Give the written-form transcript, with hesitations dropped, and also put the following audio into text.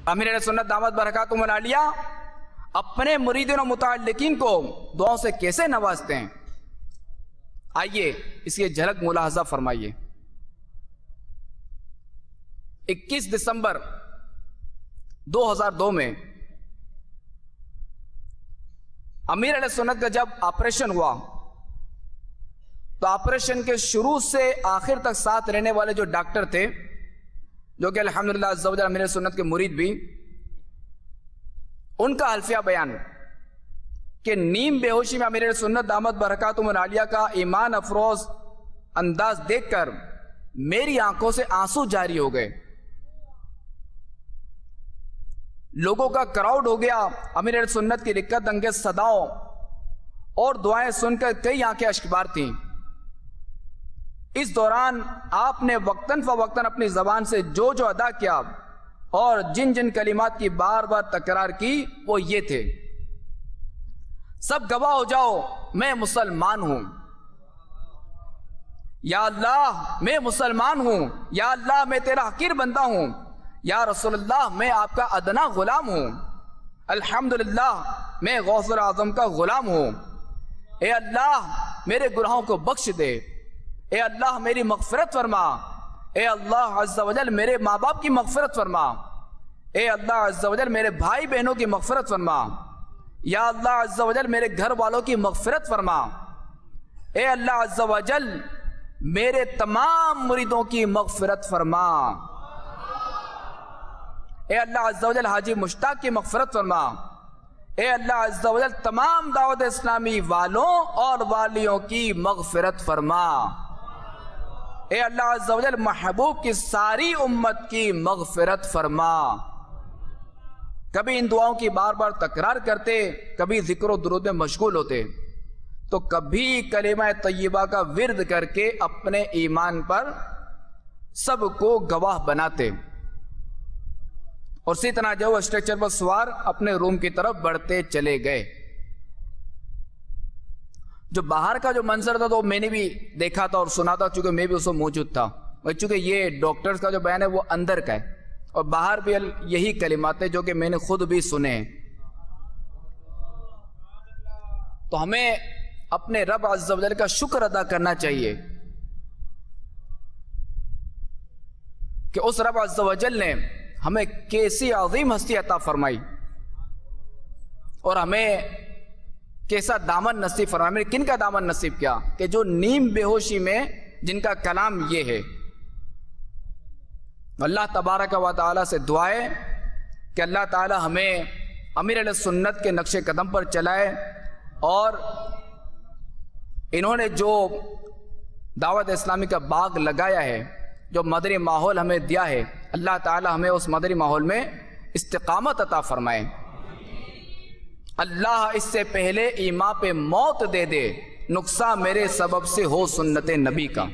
امیر اہل سنت دامت برکاتہم العالیہ اپنے مریدین و متعلقین کو دعاؤں سے کیسے نوازتے ہیں، آئیے اس کی جھلک ملاحظہ فرمائیے۔ 21 دسمبر 2002 میں امیر اہل سنت کا جب آپریشن ہوا تو آپریشن کے شروع سے آخر تک ساتھ رہنے والے جو ڈاکٹر تھے، جو کہ الحمدللہ عز و جل امیر اہل سنت کے مرید بھی، ان کا حلفیہ بیان کہ نیم بے ہوشی میں امیر اہل سنت دامت برکاتہم العالیہ کا ایمان افروز انداز دیکھ کر میری آنکھوں سے آنسو جاری ہو گئے۔ لوگوں کا کراؤڈ ہو گیا، امیر اہل سنت کی رکت انگیز صداؤں اور دعائیں سن کر کئی آنکھیں اشکبار تھیں۔ اس دوران آپ نے وقتاً فوقتاً اپنی زبان سے جو ادا کیا اور جن جن کلمات کی بار بار تکرار کی وہ یہ تھے: سب گواہ ہو جاؤ میں مسلمان ہوں، یا اللہ میں مسلمان ہوں، یا اللہ میں تیرا حقیر بندہ ہوں، یا رسول اللہ میں آپ کا ادنا غلام ہوں، الحمدللہ میں غوث اعظم کا غلام ہوں، اے اللہ میرے گناہوں کو بخش دے، اے اللہ میری مغفرت فرما، اے اللہ عز و جل میرے ماں باپ کی مغفرت فرما، اے اللہ عز و جل میرے بھائی بہنوں کی مغفرت فرما، یا اللہ عز و جل میرے گھر والوں کی مغفرت فرما، اے اللہ عز و جل میرے تمام مریدوں کی مغفرت فرما، اے اللہ عز و جل حاجی مشتاق کی مغفرت فرما، اے اللہ عز و جل تمام دعوت اسلامی والوں اور والیوں کی مغفرت فرما، اے اللہ عز و جل محبوب کی ساری امت کی مغفرت فرما۔ کبھی ان دعاؤں کی بار بار تکرار کرتے، کبھی ذکر و درود میں مشغول ہوتے، تو کبھی کلمہ طیبہ کا ورد کر کے اپنے ایمان پر سب کو گواہ بناتے، اور اسی طرح جو اسٹرکچر پر سوار اپنے روم کی طرف بڑھتے چلے گئے۔ جو باہر کا جو منظر تھا تو میں نے بھی دیکھا تھا اور سنا تھا، چونکہ میں بھی اس وقت موجود تھا، چونکہ یہ ڈاکٹرز کا جو بیان ہے وہ اندر کا ہے، اور باہر بھی یہی کلمات ہیں جو کہ میں نے خود بھی سنے ہیں۔ تو ہمیں اپنے رب عز و جل کا شکر ادا کرنا چاہیے کہ اس رب عز و جل نے ہمیں کیسی عظیم ہستی عطا فرمائی اور ہمیں کیسا دامن نصیب فرمایا۔ ہمیں کن کا دامن نصیب کیا کہ جو نیم بے ہوشی میں جن کا کلام یہ ہے۔ اللہ تبارک و تعالی سے دعا ہے کہ اللہ تعالی ہمیں امیر اہل سنت کے نقش قدم پر چلائے، اور انہوں نے جو دعوت اسلامی کا باغ لگایا ہے، جو مدنی ماحول ہمیں دیا ہے، اللہ تعالی ہمیں اس مدنی ماحول میں استقامت عطا فرمائے۔ اللہ اس سے پہلے ایمان پہ موت دے دے، نقصان میرے سبب سے ہو سنت نبی کا۔